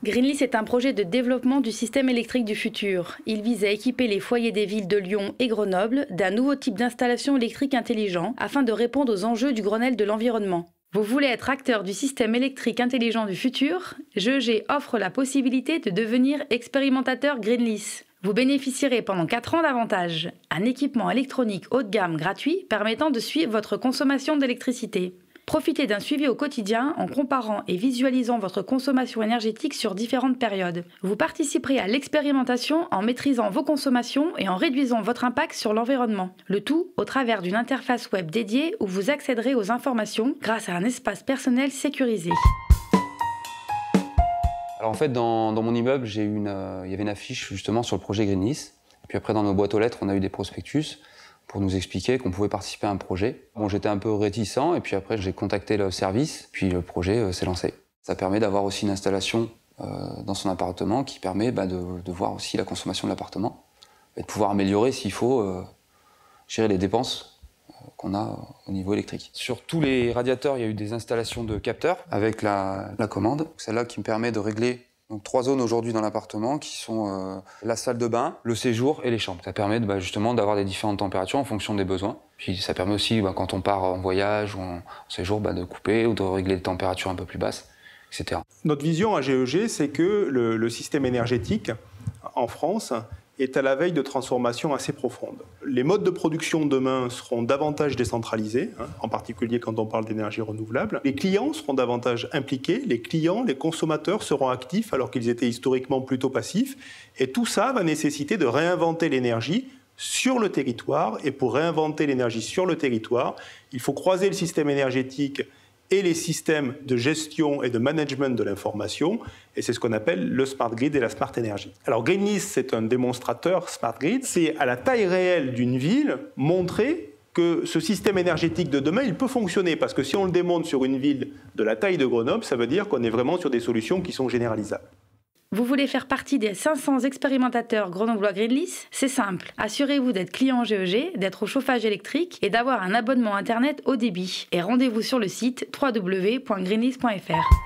Greenlist est un projet de développement du système électrique du futur. Il vise à équiper les foyers des villes de Lyon et Grenoble d'un nouveau type d'installation électrique intelligent afin de répondre aux enjeux du Grenelle de l'environnement. Vous voulez être acteur du système électrique intelligent du futur? GEG offre la possibilité de devenir expérimentateur Greenlist. Vous bénéficierez pendant 4 ans d'avantages. Un équipement électronique haut de gamme gratuit permettant de suivre votre consommation d'électricité. Profitez d'un suivi au quotidien en comparant et visualisant votre consommation énergétique sur différentes périodes. Vous participerez à l'expérimentation en maîtrisant vos consommations et en réduisant votre impact sur l'environnement. Le tout au travers d'une interface web dédiée où vous accéderez aux informations grâce à un espace personnel sécurisé. Alors en fait, dans mon immeuble, il y avait une affiche justement sur le projet Greenlist. Et puis après, dans nos boîtes aux lettres, on a eu des prospectus pour nous expliquer qu'on pouvait participer à un projet. Bon, j'étais un peu réticent, et puis après, j'ai contacté le service, puis le projet s'est lancé. Ça permet d'avoir aussi une installation dans son appartement qui permet de voir aussi la consommation de l'appartement et de pouvoir améliorer, s'il faut, gérer les dépenses qu'on a au niveau électrique. Sur tous les radiateurs, il y a eu des installations de capteurs avec la commande. Celle-là qui me permet de régler donc 3 zones aujourd'hui dans l'appartement qui sont la salle de bain, le séjour et les chambres. Ça permet justement d'avoir des différentes températures en fonction des besoins. Puis ça permet aussi, quand on part en voyage ou en séjour, de couper ou de régler des températures un peu plus basses, etc. Notre vision à GEG, c'est que le système énergétique en France est à la veille de transformations assez profondes. Les modes de production demain seront davantage décentralisés, en particulier quand on parle d'énergie renouvelable. Les clients seront davantage impliqués, les clients, les consommateurs seront actifs alors qu'ils étaient historiquement plutôt passifs. Et tout ça va nécessiter de réinventer l'énergie sur le territoire. Et pour réinventer l'énergie sur le territoire, il faut croiser le système énergétique et les systèmes de gestion et de management de l'information, et c'est ce qu'on appelle le smart grid et la smart energy. Alors Greenlist, c'est un démonstrateur smart grid, c'est à la taille réelle d'une ville montrer que ce système énergétique de demain, il peut fonctionner, parce que si on le démonte sur une ville de la taille de Grenoble, ça veut dire qu'on est vraiment sur des solutions qui sont généralisables. Vous voulez faire partie des 500 expérimentateurs grenoblois Greenlist? C'est simple. Assurez-vous d'être client GEG, d'être au chauffage électrique et d'avoir un abonnement Internet haut débit. Et rendez-vous sur le site www.greenlist.fr.